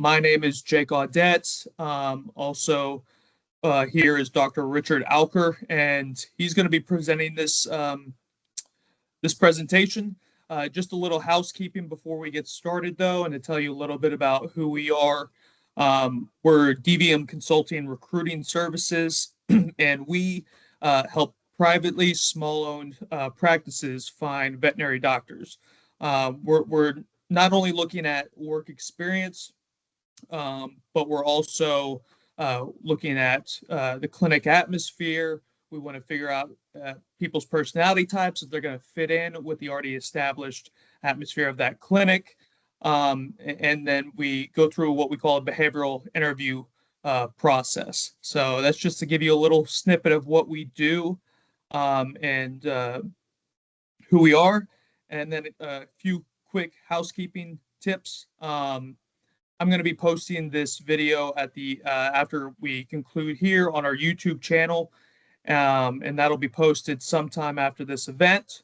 My name is Jake Audette. Also, here is Dr. Richard Alker, and he's going to be presenting this presentation. Just a little housekeeping before we get started, though, and to tell you a little bit about who we are. We're DVM Consulting Recruiting Services, and we help privately small-owned practices find veterinary doctors. We're not only looking at work experience, but we're also looking at the clinic atmosphere. We want to figure out people's personality types, if they're going to fit in with the already established atmosphere of that clinic. And then we go through what we call a behavioral interview process. So that's just to give you a little snippet of what we do and who we are. And then a few quick housekeeping tips. I'm going to be posting this video at the after we conclude here on our YouTube channel, and that'll be posted sometime after this event.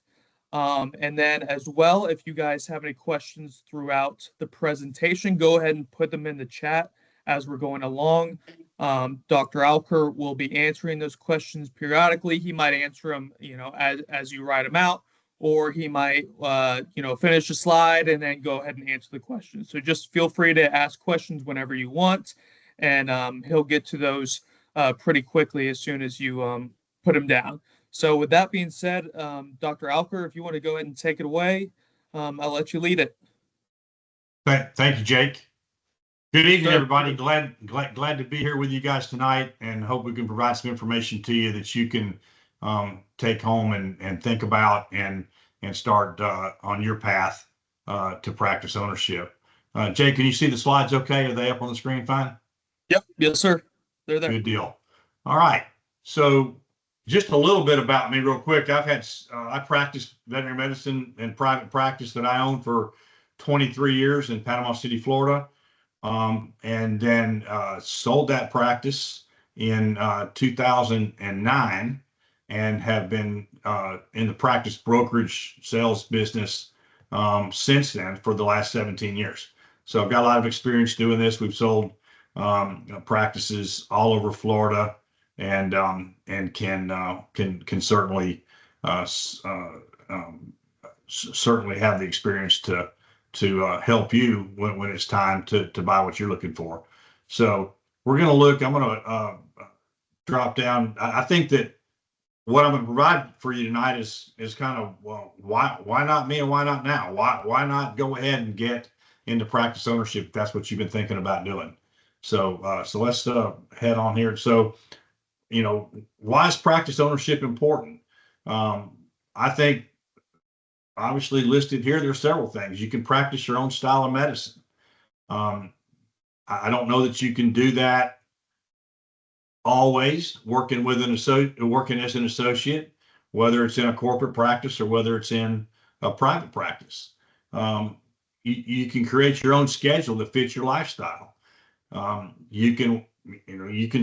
And then as well, if you guys have any questions throughout the presentation, go ahead and put them in the chat as we're going along. Dr. Alker will be answering those questions periodically. He might answer them, as you write them out, or he might, finish a slide and then go ahead and answer the question. So just feel free to ask questions whenever you want, and he'll get to those pretty quickly as soon as you put them down. So with that being said, Dr. Alker, if you want to go ahead and take it away, I'll let you lead it. Thank you, Jake. Good evening, everybody. Glad to be here with you guys tonight, and hope we can provide some information to you that you can take home and think about and start on your path to practice ownership. Jake, can you see the slides okay? Are they up on the screen fine? Yep. Yes, sir. They're there. Good deal. All right. So just a little bit about me real quick. I practiced veterinary medicine in private practice that I own for 23 years in Panama City, Florida. And then sold that practice in 2009 and have been in the practice brokerage sales business since then for the last 17 years. So I've got a lot of experience doing this. We've sold practices all over Florida, and can certainly certainly have the experience to help you when it's time to buy what you're looking for. So we're going to look, I'm going to drop down. I think that what I'm going to provide for you tonight is kind of, well, why not me and why not now? Why not go ahead and get into practice ownership if that's what you've been thinking about doing? So so let's head on here. So, why is practice ownership important? I think obviously listed here, there's several things. You can practice your own style of medicine. I don't know that you can do that always working as an associate, whether it's in a corporate practice or whether it's in a private practice. You can create your own schedule that fits your lifestyle. You can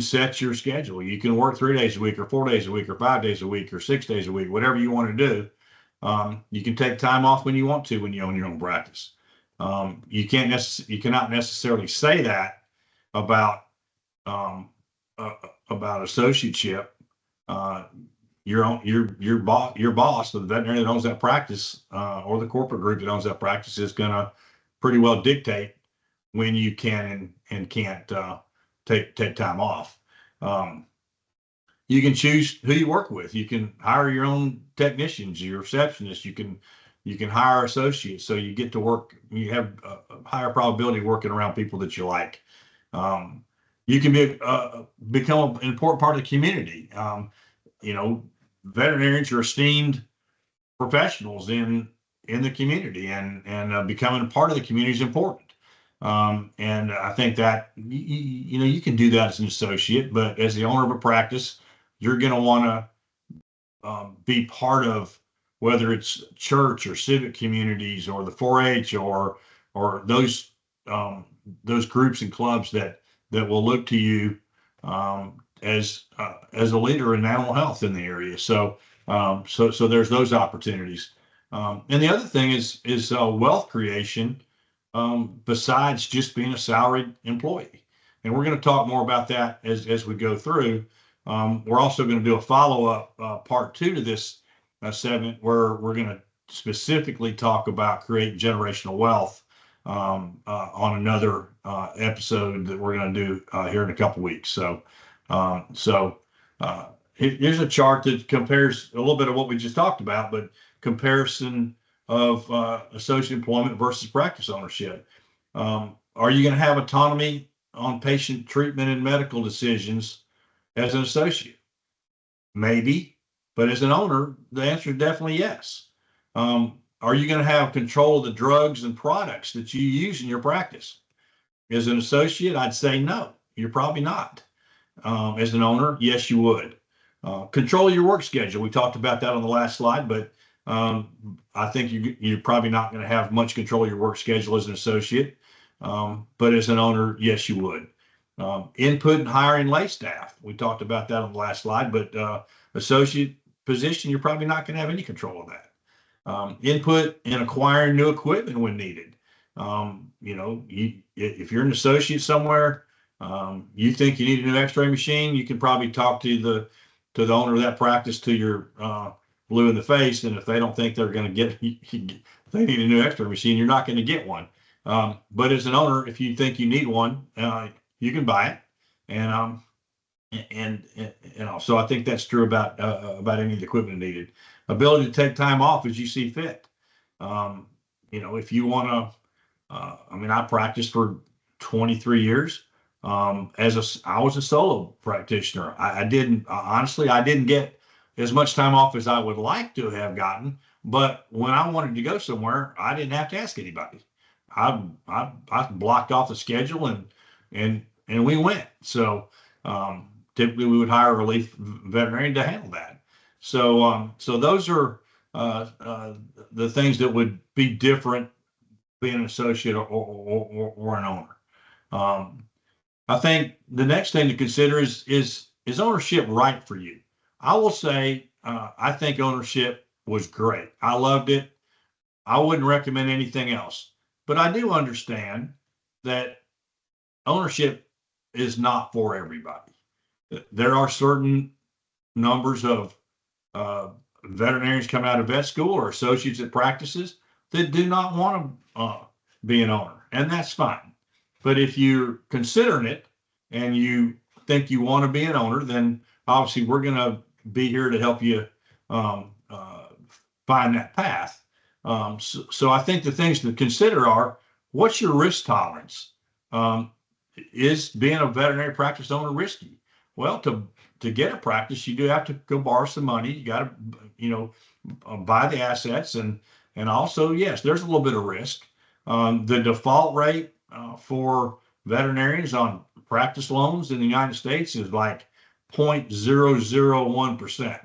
set your schedule. You can work 3 days a week or 4 days a week or 5 days a week or 6 days a week, whatever you want to do. You can take time off when you want to when you own your own practice. You cannot necessarily say that about associateship. Your boss, the veterinarian that owns that practice, or the corporate group that owns that practice, is going to pretty well dictate when you can and can't take time off. You can choose who you work with. You can hire your own technicians, your receptionists. You can hire associates, so you get to work. You have a higher probability of working around people that you like. You can become an important part of the community. Veterinarians are esteemed professionals in the community, and becoming a part of the community is important. And I think that you can do that as an associate, but as the owner of a practice, you're going to want to be part of, whether it's church or civic communities or the 4-H or those groups and clubs that will look to you as a leader in animal health in the area. So there's those opportunities. And the other thing is wealth creation besides just being a salaried employee. And we're going to talk more about that as we go through. We're also going to do a follow-up part 2 to this segment where we're going to specifically talk about creating generational wealth on another episode that we're going to do here in a couple weeks. Here's a chart that compares a little bit of what we just talked about, but comparison of associate employment versus practice ownership. Are you going to have autonomy on patient treatment and medical decisions as an associate? Maybe, but as an owner, the answer is definitely yes. Are you going to have control of the drugs and products that you use in your practice? As an associate, I'd say no, you're probably not. As an owner, yes, you would. Control your work schedule. We talked about that on the last slide, but I think you're probably not going to have much control of your work schedule as an associate. But as an owner, yes, you would. Input and hiring lay staff. We talked about that on the last slide, but associate position, you're probably not going to have any control of that. Input in acquiring new equipment when needed. If you're an associate somewhere, you think you need a new X-ray machine, you can probably talk to the owner of that practice to your blue in the face, and if they don't think they're going to get, they need a new X-ray machine, you're not going to get one. But as an owner, if you think you need one, you can buy it, and so I think that's true about any of the equipment needed. Ability to take time off as you see fit. If you want to, I practiced for 23 years. I was a solo practitioner. I didn't get as much time off as I would like to have gotten, but when I wanted to go somewhere, I didn't have to ask anybody. I blocked off the schedule and we went. So typically we would hire a relief veterinarian to handle that. So those are the things that would be different being an associate or an owner. I think the next thing to consider is ownership right for you? I will say I think ownership was great. I loved it. I wouldn't recommend anything else. But I do understand that ownership is not for everybody. There are certain numbers of veterinarians coming out of vet school or associates at practices that do not want to be an owner, and that's fine. But if you're considering it and you think you want to be an owner, then obviously we're going to be here to help you find that path. So I think the things to consider are, what's your risk tolerance? Is being a veterinary practice owner risky? Well, to get a practice, you do have to go borrow some money. You got to, buy the assets, and also, yes, there's a little bit of risk. The default rate for veterinarians on practice loans in the United States is like 0.001%.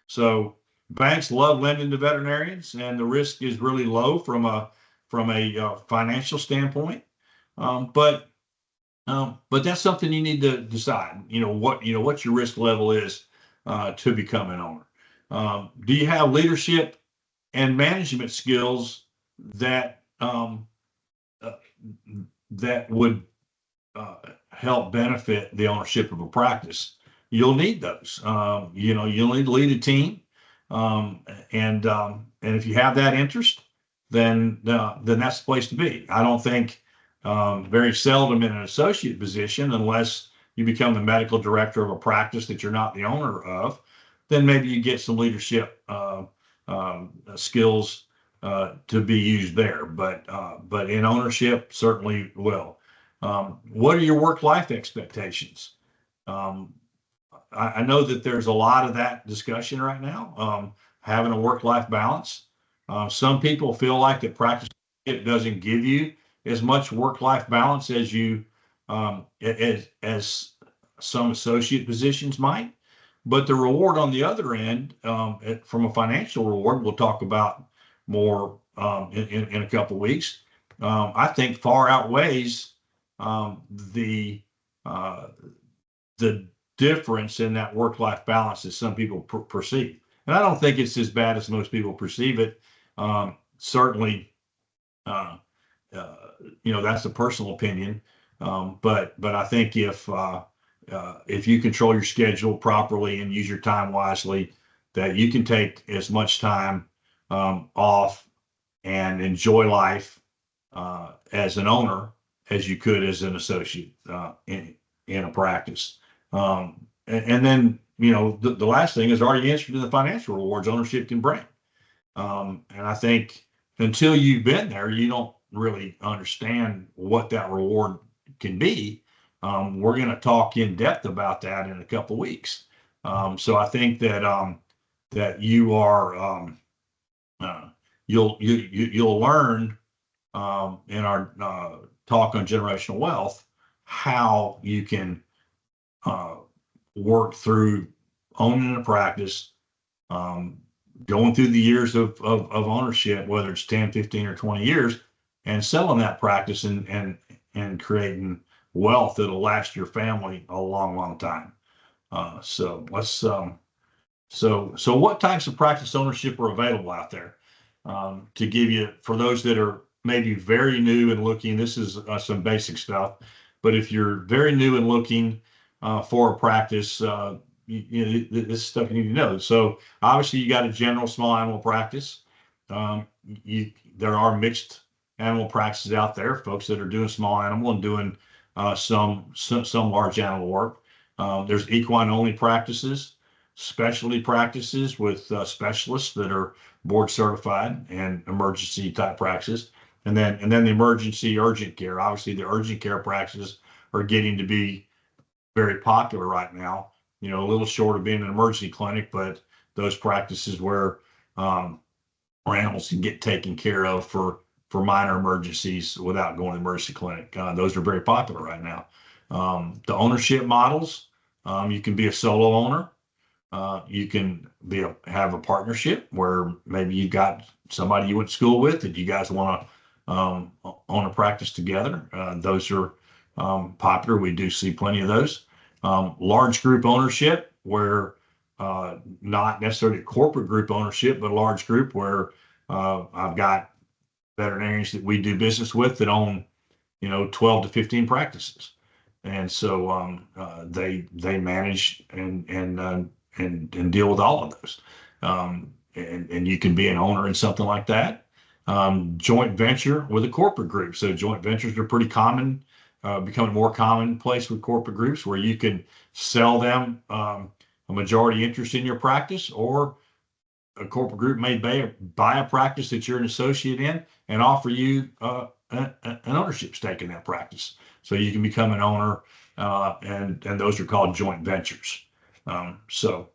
So banks love lending to veterinarians, and the risk is really low from a financial standpoint. But that's something you need to decide. What your risk level is to become an owner. Do you have leadership and management skills that would help benefit the ownership of a practice? You'll need those. You'll need to lead a team, and if you have that interest, then that's the place to be. I don't think very seldom in an associate position, unless you become the medical director of a practice that you're not the owner of, then maybe you get some leadership skills to be used there. But in ownership, certainly will. What are your work-life expectations? I know that there's a lot of that discussion right now, having a work-life balance. Some people feel like that practice doesn't give you as much work-life balance as you as some associate positions might. But the reward on the other end, from a financial reward, we'll talk about more in a couple of weeks, I think far outweighs the difference in that work-life balance that some people perceive. And I don't think it's as bad as most people perceive it. Certainly, that's a personal opinion. But I think if you control your schedule properly and use your time wisely, that you can take as much time off and enjoy life as an owner as you could as an associate in a practice. And then, the last thing is already answered to the financial rewards ownership can bring. And I think until you've been there, you don't really understand what that reward can be. We're going to talk in depth about that in a couple of weeks. So I think that you are you'll learn in our talk on generational wealth how you can work through owning a practice, going through the years of ownership, whether it's 10, 15, or 20 years, and selling that practice and creating wealth that'll last your family a long, long time. So what types of practice ownership are available out there? To give you, for those that are maybe very new and looking, this is some basic stuff, but if you're very new and looking for a practice, this is stuff you need to know. So obviously you got a general small animal practice. There are mixed animal practices out there, folks that are doing small animal and doing some large animal work. There's equine only practices, specialty practices with specialists that are board certified, and emergency type practices. And then the emergency urgent care. Obviously the urgent care practices are getting to be very popular right now, a little short of being an emergency clinic, but those practices where animals can get taken care of for minor emergencies without going to the emergency clinic. Those are very popular right now. The ownership models, you can be a solo owner. You can have a partnership where maybe you got somebody you went to school with that you guys want to own a practice together. Those are popular. We do see plenty of those. Large group ownership, where not necessarily a corporate group ownership, but a large group where I've got veterinarians that we do business with that own 12 to 15 practices, and so they manage and deal with all of those. And you can be an owner in something like that. Joint venture with a corporate group. So joint ventures are pretty common, becoming more commonplace with corporate groups, where you can sell them a majority interest in your practice, or a corporate group may buy a practice that you're an associate in and offer you an ownership stake in that practice. So you can become an owner, and those are called joint ventures. So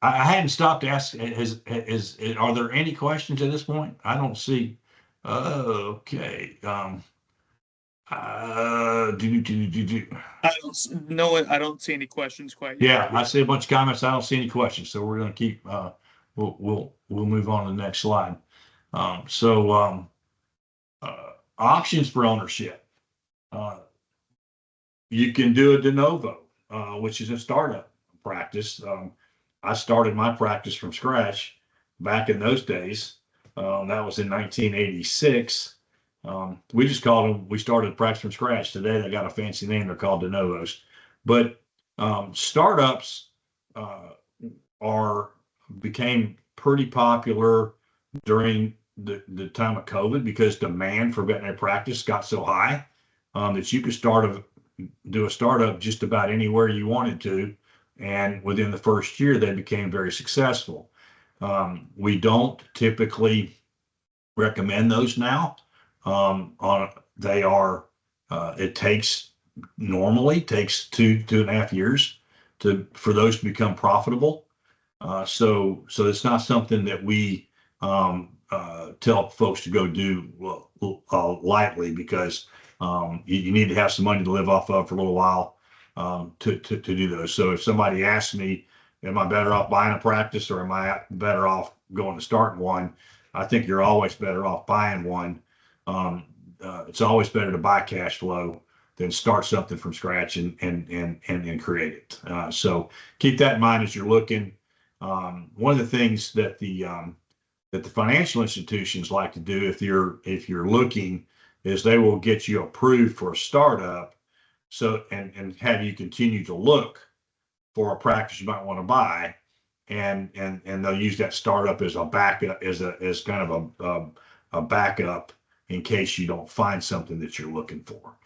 I hadn't stopped to ask, are there any questions at this point? I don't see. Okay. I don't see any questions quite yet. Yeah, I see a bunch of comments. I don't see any questions. So we're going to keep, we'll move on to the next slide. Options for ownership. You can do a de novo, which is a startup practice. I started my practice from scratch back in those days. That was in 1986. We just called them, we started practice from scratch. Today they got a fancy name. They're called de novos. But startups became pretty popular during the time of COVID, because demand for veterinary practice got so high that you could do a startup just about anywhere you wanted to. And within the first year, they became very successful. We don't typically recommend those now. It normally takes 2.5 years for those to become profitable. So it's not something that we tell folks to go do lightly, because you need to have some money to live off of for a little while to do those. So if somebody asks me, am I better off buying a practice, or am I better off going to start one? I think you're always better off buying one. It's always better to buy cash flow than start something from scratch and create it. So keep that in mind as you're looking. One of the things that the financial institutions like to do, if you're looking is they will get you approved for a startup, so and have you continue to look for a practice you might want to buy, and they'll use that startup as a backup, as kind of a backup in case you don't find something that you're looking for.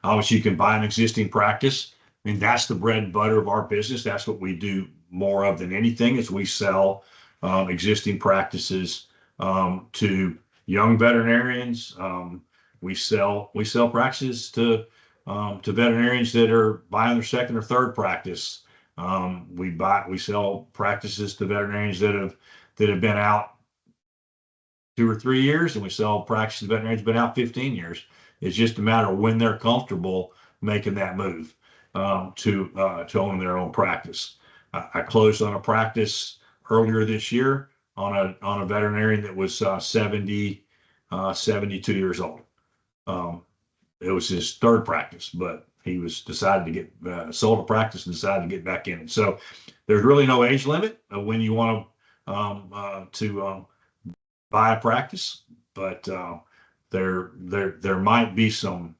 Obviously, you can buy an existing practice. I mean, that's the bread and butter of our business. That's what we do more of than anything, is we sell existing practices to young veterinarians. We sell practices to veterinarians that are buying their second or third practice. We sell practices to veterinarians that have been out 2 or 3 years, and we sell practices to veterinarians that have been out 15 years. It's just a matter of when they're comfortable making that move to own their own practice. I closed on a practice earlier this year on a veterinarian that was 72 years old. It was his third practice, but he was decided to get sold a practice and decided to get back in it. So there's really no age limit of when you want to buy a practice, but there might be some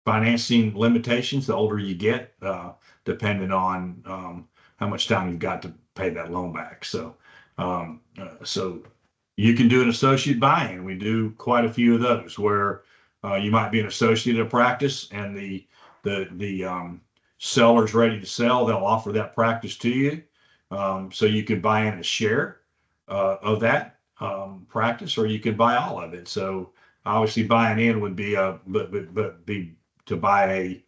financing limitations the older you get, depending on how much time you've got to pay that loan back. So you can do an associate buy-in. We do quite a few of those where you might be an associate at a practice, and the seller's ready to sell. They'll offer that practice to you, so you can buy in a share of that practice, or you can buy all of it. So obviously, buying in would be be to buy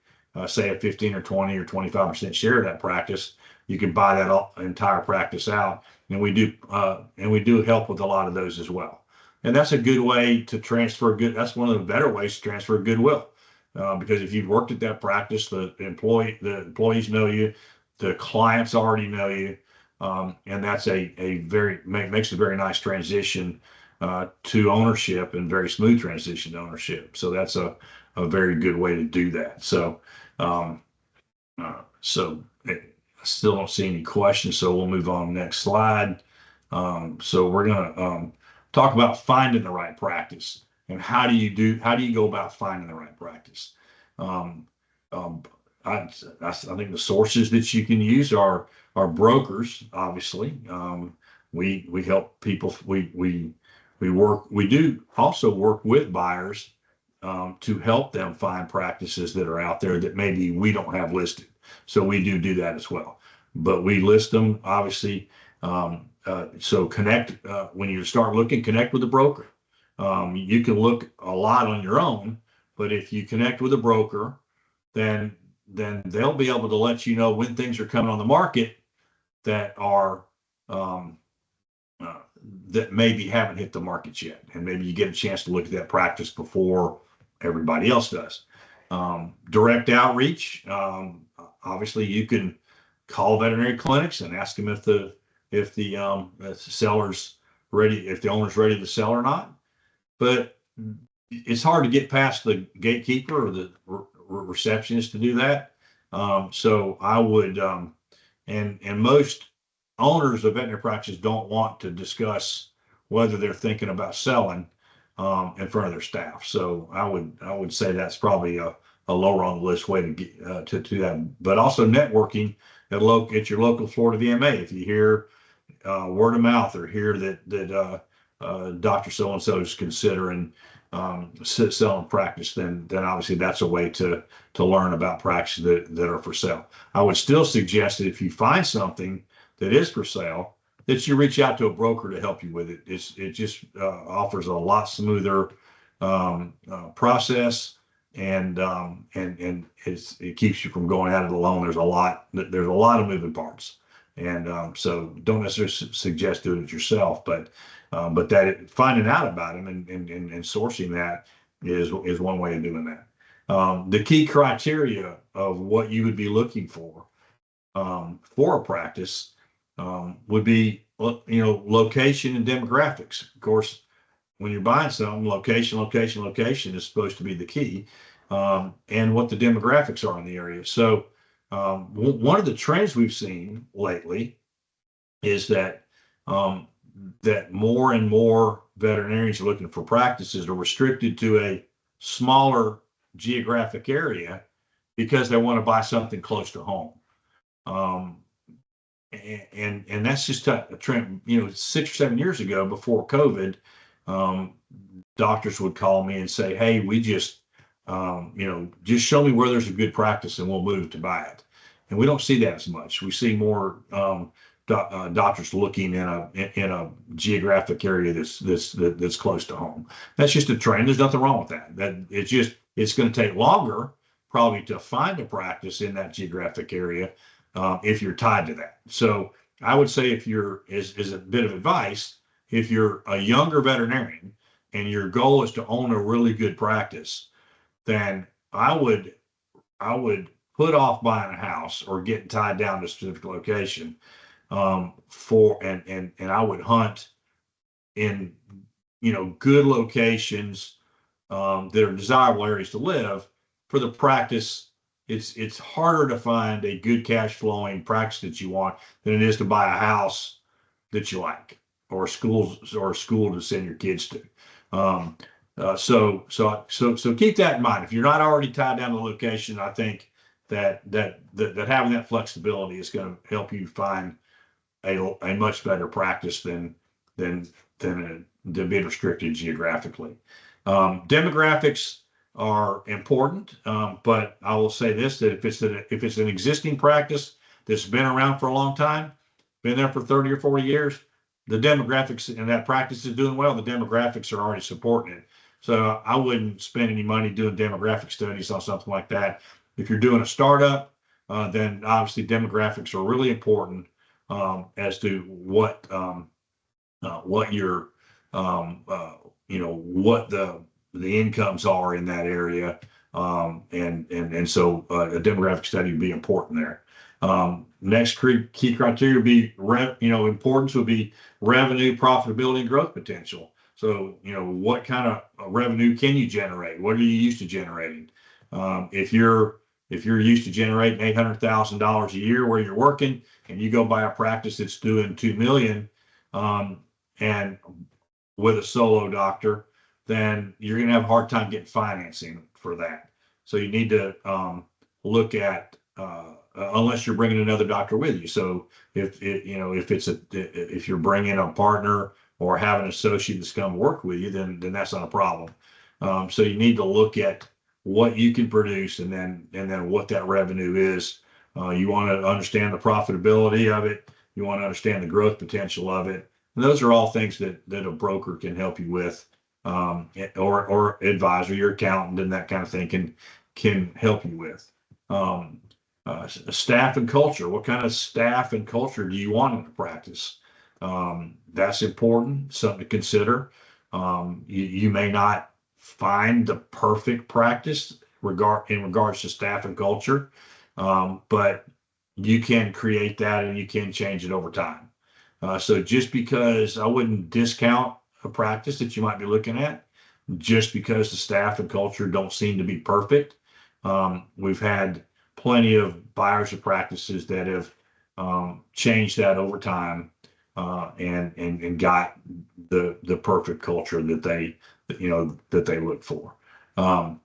say a 15 or 20 or 25% share of that practice. You can buy that entire practice out, and we do help with a lot of those as well. And that's a good way to transfer that's one of the better ways to transfer goodwill, because if you've worked at that practice, the employees know you, the clients already know you, and that's makes a very nice transition to ownership, and very smooth transition to ownership. So that's a very good way to do that. So I still don't see any questions, so we'll move on to the next slide. So we're gonna talk about finding the right practice, and how do you go about finding the right practice. I think the sources that you can use are brokers. Obviously, we help people. We do also work with buyers to help them find practices that are out there that maybe we don't have listed. So we do that as well, but we list them, obviously. So connect, when you start looking, connect with a broker. You can look a lot on your own, but if you connect with a broker, then they'll be able to let you know when things are coming on the market that are that maybe haven't hit the markets yet, and maybe you get a chance to look at that practice before everybody else does. Direct outreach. Obviously, you can call veterinary clinics and ask them if the seller's ready, if the owner's ready to sell or not. But it's hard to get past the gatekeeper or the receptionist to do that. So I would, and most owners of veterinary practices don't want to discuss whether they're thinking about selling in front of their staff. So I would say that's probably a lower on the list way to get to that. But also networking at your local Florida VMA. If you hear word of mouth, or hear that Dr. So-and-so is considering selling practice, then obviously that's a way to learn about practices that are for sale. I would still suggest that if you find something that is for sale, that you reach out to a broker to help you with it. It just offers a lot smoother process, and it keeps you from going at it alone. There's a lot of moving parts, and so don't necessarily suggest doing it yourself, but that finding out about them and sourcing that is one way of doing that. The key criteria of what you would be looking for a practice would be, location and demographics. Of course, when you're buying something, location is supposed to be the key, and what the demographics are in the area. So one of the trends we've seen lately is that that more and more veterinarians are looking for practices are restricted to a smaller geographic area because they want to buy something close to home. And that's just a trend. 6 or 7 years ago, before COVID, doctors would call me and say, "Hey, we just just show me where there's a good practice and we'll move to buy it." And we don't see that as much. We see more doctors looking in a geographic area that's close to home. That's just a trend. There's nothing wrong with that. It's going to take longer probably to find a practice in that geographic area if you're tied to that. So I would say, if you're, is a bit of advice, if you're a younger veterinarian and your goal is to own a really good practice, then I would put off buying a house or getting tied down to a specific location and I would hunt in good locations that are desirable areas to live for the practice. It's harder to find a good cash flowing practice that you want than it is to buy a house that you like, or a school to send your kids to. So keep that in mind. If you're not already tied down to the location, I think that having that flexibility is going to help you find a much better practice than being restricted geographically. Demographics are important, but I will say this: that if it's an existing practice that's been around for a long time, been there for 30 or 40 years, the demographics and that practice is doing well, the demographics are already supporting it. So I wouldn't spend any money doing demographic studies on something like that. If you're doing a startup, then obviously demographics are really important as to what your what the incomes are in that area, and so a demographic study would be important there. Next key criteria would be importance would be revenue, profitability, and growth potential. So what kind of revenue can you generate? What are you used to generating? If you're used to generating $800,000 a year where you're working, and you go buy a practice that's doing $2 million, and with a solo doctor, then you're going to have a hard time getting financing for that. So you need to look at unless you're bringing another doctor with you. So if you're bringing a partner or have an associate that's come work with you, then that's not a problem. So you need to look at what you can produce, and then what that revenue is. You want to understand the profitability of it. You want to understand the growth potential of it. And those are all things that a broker can help you with, or advisor, your accountant, and that kind of thing can help you with. Staff and culture. What kind of staff and culture do you want in the practice? That's important, something to consider. You may not find the perfect practice in regards to staff and culture, but you can create that and you can change it over time. So just because I wouldn't discount a practice that you might be looking at, just because the staff and culture don't seem to be perfect. We've had plenty of buyers of practices that have changed that over time, and got the perfect culture that they look for. And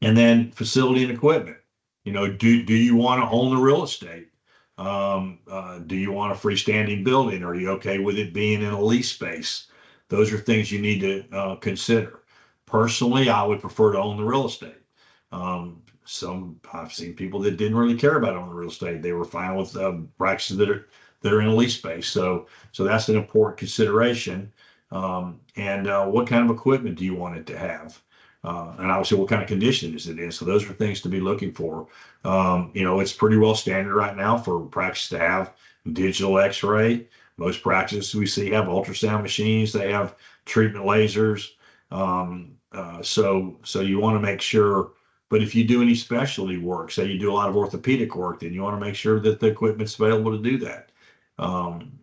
then facility and equipment. Do you want to own the real estate? Do you want a freestanding building? Are you okay with it being in a lease space? Those are things you need to consider. Personally, I would prefer to own the real estate. I've seen people that didn't really care about owning the real estate. They were fine with practices that are in a lease space. So that's an important consideration. And what kind of equipment do you want it to have? And obviously, what kind of condition is it in? So those are things to be looking for. It's pretty well standard right now for practice to have digital X-ray. Most practices we see have ultrasound machines. They have treatment lasers. So you want to make sure. But if you do any specialty work, say you do a lot of orthopedic work, then you want to make sure that the equipment's available to do that.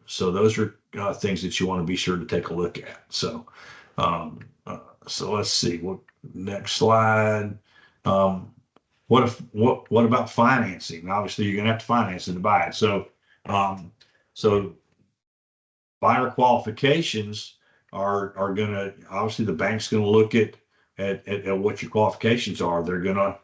So those are things that you want to be sure to take a look at. So let's see. What next slide? What about financing? Obviously, you're going to have to finance it to buy it. So buyer qualifications are going to, obviously the bank's going to look at what your qualifications are. They're going to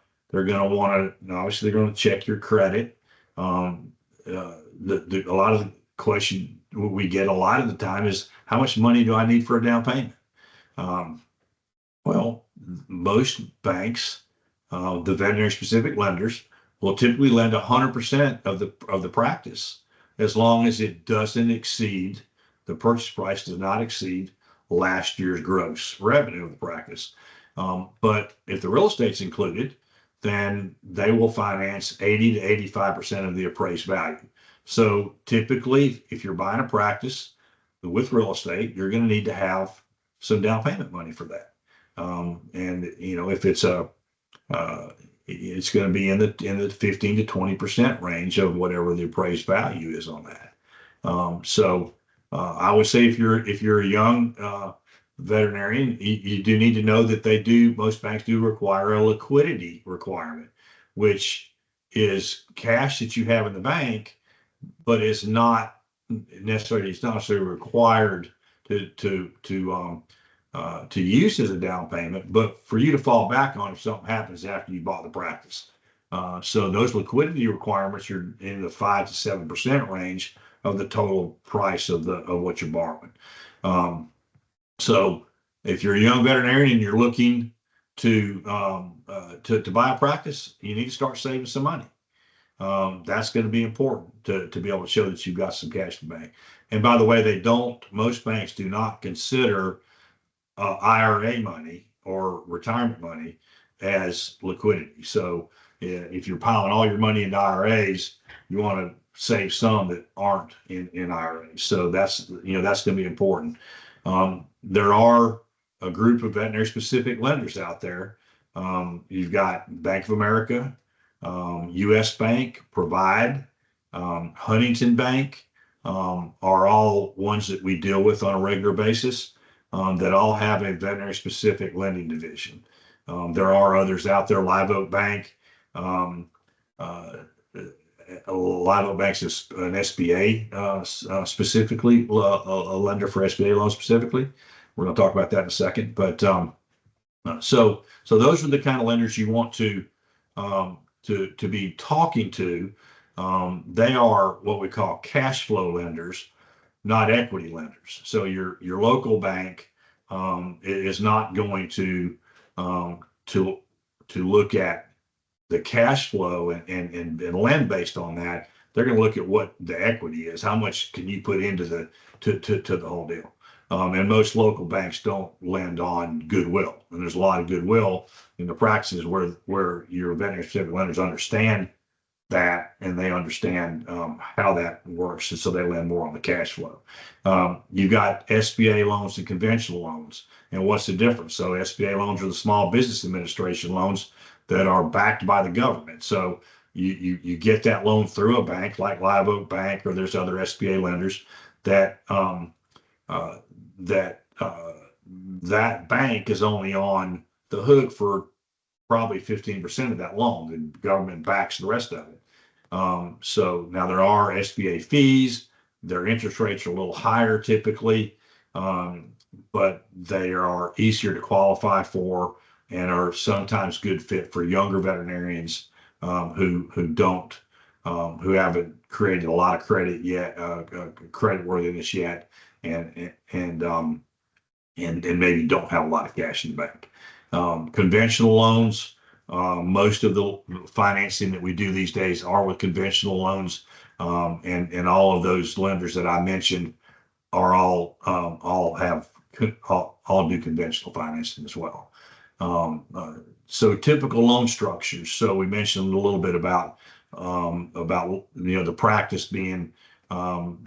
want to, obviously they're going to check your credit. A lot of the question we get a lot of the time is, how much money do I need for a down payment? Well, most banks, the veterinary specific lenders, will typically lend 100% of the practice, as long as it doesn't exceed, the purchase price does not exceed last year's gross revenue of the practice. But if the real estate's included, then they will finance 80 to 85% of the appraised value. So typically, if you're buying a practice with real estate, you're going to need to have some down payment money for that. And if it's it's going to be in the 15 to 20% range of whatever the appraised value is on that. I would say if you're a young veterinarian, you do need to know that most banks do require a liquidity requirement, which is cash that you have in the bank, but it's not necessarily required to use as a down payment, but for you to fall back on if something happens after you bought the practice. So those liquidity requirements are in the 5 to 7% range of the total price of what you're borrowing. So if you're a young veterinarian and you're looking to buy a practice, you need to start saving some money. That's going to be important to be able to show that you've got some cash in the bank. And by the way, most banks do not consider IRA money or retirement money as liquidity. So if you're piling all your money into IRAs, you want to save some that aren't in IRAs. So that's going to be important. There are a group of veterinary specific lenders out there. You've got Bank of America, US Bank, Provide, Huntington Bank, are all ones that we deal with on a regular basis, that all have a veterinary specific lending division. There are others out there. Live Oak Bank, Live Oak Bank is an SBA specifically, a lender for SBA loans specifically. We're going to talk about that in a second. But so those are the kind of lenders you want to be talking to. They are what we call cash flow lenders, not equity lenders. So your local bank is not going to look at the cash flow and lend based on that. They're going to look at what the equity is. How much can you put into the whole deal? And most local banks don't lend on goodwill, and there's a lot of goodwill in the practices where your veterinary specific lenders understand that, and they understand how that works, and so they lend more on the cash flow. You've got SBA loans and conventional loans, and what's the difference? So SBA loans are the Small Business Administration loans that are backed by the government. So you get that loan through a bank like Live Oak Bank, or there's other SBA lenders that that bank is only on the hook for probably 15% of that loan. The government backs the rest of it. So now there are SBA fees. Their interest rates are a little higher typically, but they are easier to qualify for and are sometimes good fit for younger veterinarians who haven't created a lot of credit yet, credit worthiness yet, and maybe don't have a lot of cash in the bank. Conventional loans, most of the financing that we do these days are with conventional loans, and all of those lenders that I mentioned are all do conventional financing as well. So typical loan structures. So we mentioned a little bit about the practice being financed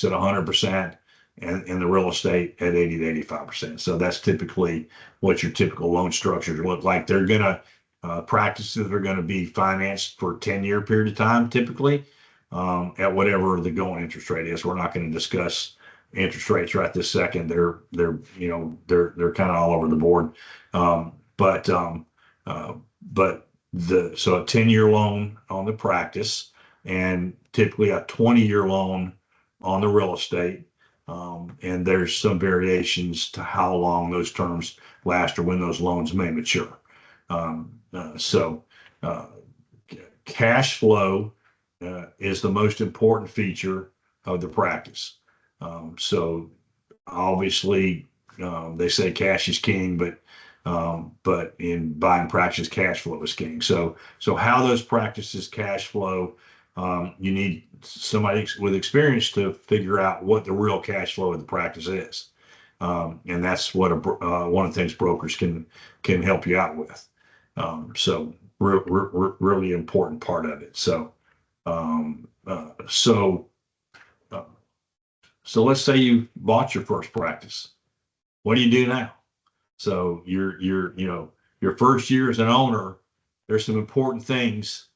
at 100%, and the real estate at 80 to 85%. So that's typically what your typical loan structures look like. They're gonna practices are going to be financed for a 10-year period of time, typically, at whatever the going interest rate is. We're not going to discuss interest rates right this second. They're kind of all over the board. But so a 10-year loan on the practice, and typically a 20-year loan on the real estate. And there's some variations to how long those terms last or when those loans may mature. So cash flow is the most important feature of the practice. So obviously, they say cash is king, but in buying practice, cash flow is king. So how those practices cash flow, you need somebody with experience to figure out what the real cash flow of the practice is. And that's what one of the things brokers can help you out with. So really important part of it. So um, uh, so uh, so let's say you bought your first practice. What do you do now? So your first year as an owner, there's some important things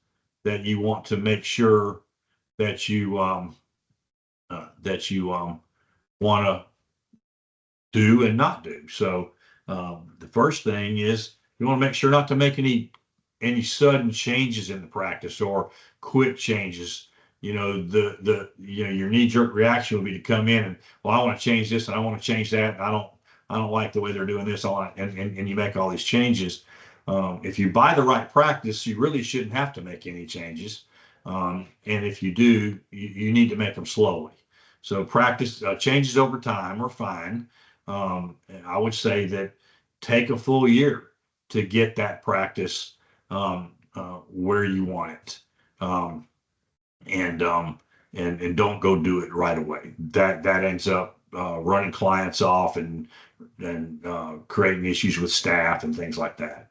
that you want to make sure that you want to do and not do. So the first thing is you want to make sure not to make any sudden changes in the practice or quick changes. Your knee jerk reaction would be to come in and, well, I want to change this and I want to change that. And I don't like the way they're doing this. And you make all these changes. If you buy the right practice, you really shouldn't have to make any changes. And if you do, you need to make them slowly. So practice changes over time are fine. I would say that take a full year to get that practice where you want it. And don't go do it right away. That ends up running clients off and creating issues with staff and things like that.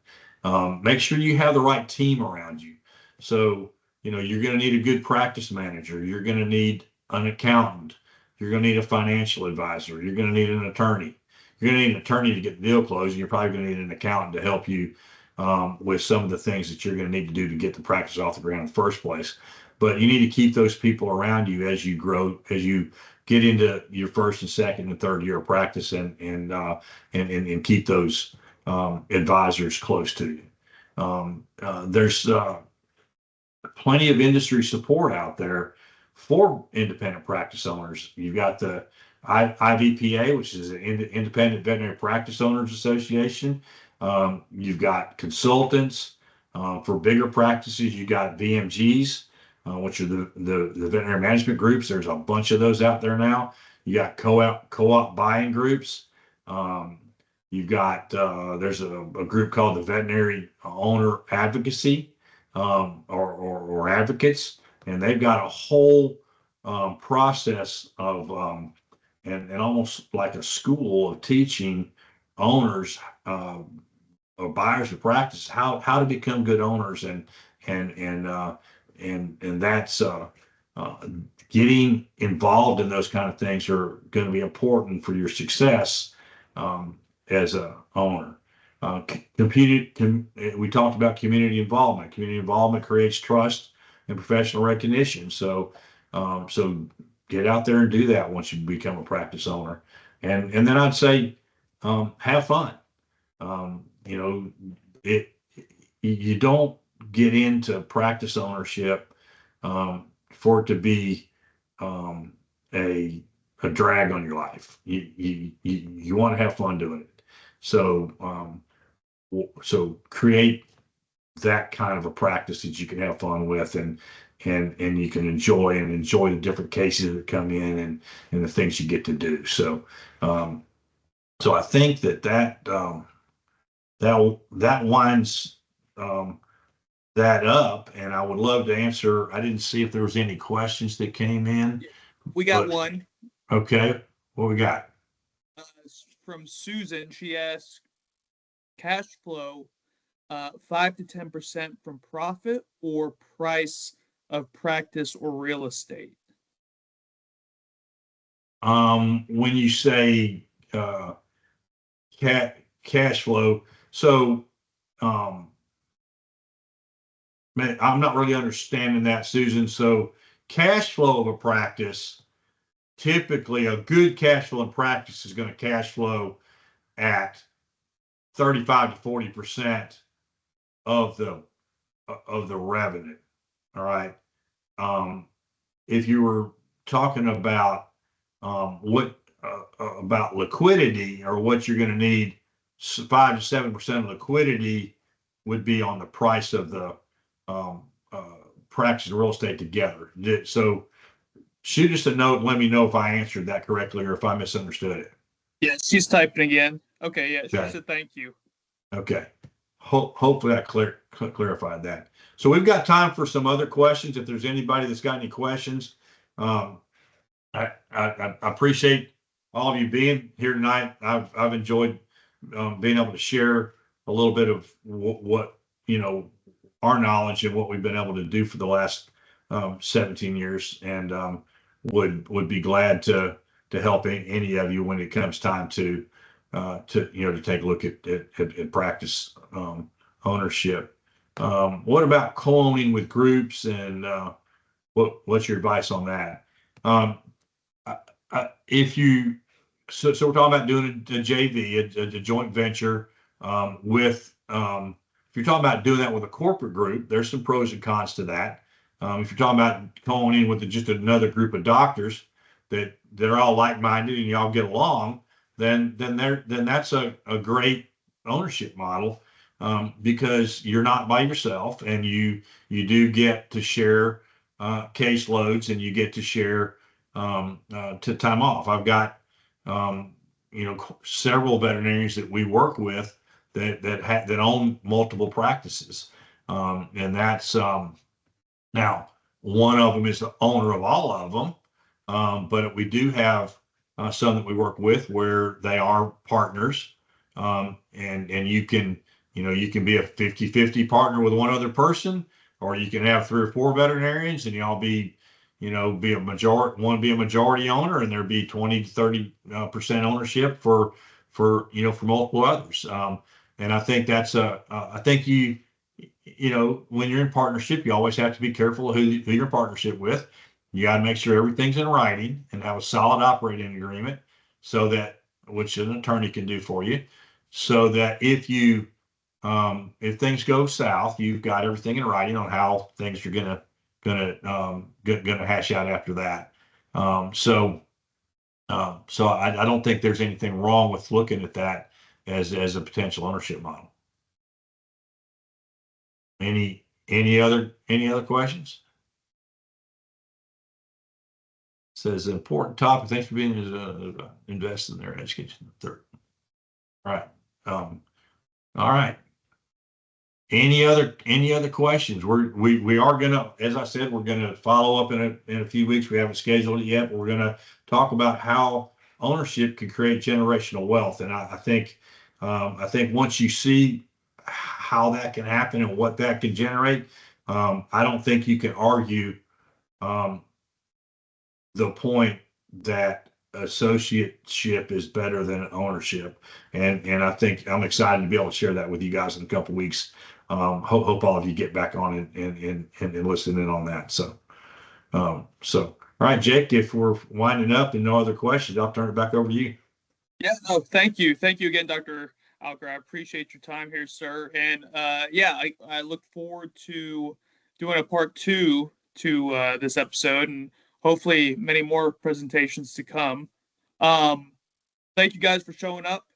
Make sure you have the right team around you. So you're going to need a good practice manager. You're going to need an accountant. You're going to need a financial advisor. You're going to need an attorney. You're going to need an attorney to get the deal closed, and you're probably going to need an accountant to help you with some of the things that you're going to need to do to get the practice off the ground in the first place. But you need to keep those people around you as you grow, as you get into your first and second and third year of practice, and keep those advisors close to you. There's plenty of industry support out there for independent practice owners. You've got the IVPA, which is an Independent Veterinary Practice Owners Association. You've got consultants for bigger practices. You've got VMGs, which are the veterinary management groups. There's a bunch of those out there now. You got co-op buying groups. You've got there's a group called the Veterinary Owner Advocacy or advocates, and they've got a whole process of and almost like a school of teaching owners or buyers of practice how to become good owners, and that's getting involved in those kind of things are going to be important for your success as a owner. We talked about community involvement. Community involvement creates trust and professional recognition. So get out there and do that once you become a practice owner. And then I'd say have fun. You don't get into practice ownership for it to be a drag on your life. You want to have fun doing it. So create that kind of a practice that you can have fun with, and you can enjoy the different cases that come in, and the things you get to do. So I think that winds that up, and I would love to answer. I didn't see if there was any questions that came in. We got one. Okay, what we got? From Susan. She asked, cash flow 5 to 10% from profit or price of practice or real estate? When you say cash flow, so I'm not really understanding that, Susan. So cash flow of a practice, typically a good cash flow in practice is going to cash flow at 35 to 40% of the revenue. All right. If you were talking about what about liquidity, or what you're going to need, 5 to 7% of liquidity would be on the price of the um, practice of real estate together. So shoot us a note and let me know if I answered that correctly or if I misunderstood it. Yes, she's typing again. Okay, yeah, she Okay. said thank you. Okay. Hopefully that clarified that. So we've got time for some other questions. If there's anybody that's got any questions, I appreciate all of you being here tonight. I've enjoyed being able to share a little bit of what our knowledge and what we've been able to do for the last 17 years, and would be glad to help any of you when it comes time to take a look at practice ownership. What about co-owning with groups, and what's your advice on that? If you so we're talking about doing a JV, a joint venture with if you're talking about doing that with a corporate group, there's some pros and cons to that. If you're talking about co-owning with just another group of doctors that are all like-minded and y'all get along, then that's a great ownership model, because you're not by yourself, and you do get to share caseloads, and you get to share to time off. I've got several veterinarians that we work with that own multiple practices, and that's now one of them is the owner of all of them, but we do have some that we work with where they are partners, and you can be a 50-50 partner with one other person, or you can have 3 or 4 veterinarians and y'all be a majority owner, and there be 20 to 30% ownership for multiple others. And I think that's I think when you're in partnership, you always have to be careful of who you're in partnership with. You got to make sure everything's in writing and have a solid operating agreement, so that, which an attorney can do for you, so that if things go south, you've got everything in writing on how things are gonna hash out after that. So I don't think there's anything wrong with looking at that as a potential ownership model. Any other questions? Says important topic. Thanks for being invested in their education. Third. All right. All right. Any other questions? We are gonna, as I said, we're gonna follow up in a few weeks. We haven't scheduled it yet, but we're gonna talk about how ownership can create generational wealth. And I think once you see how that can happen and what that can generate, I don't think you can argue the point that associateship is better than ownership. And I think I'm excited to be able to share that with you guys in a couple of weeks. Hope all of you get back on and listen in on that. So all right, Jake, if we're winding up and no other questions, I'll turn it back over to you. Yeah, no, thank you. Thank you again, Dr. Alker. I appreciate your time here, sir. And I look forward to doing a part 2 to this episode, and hopefully many more presentations to come. Thank you guys for showing up.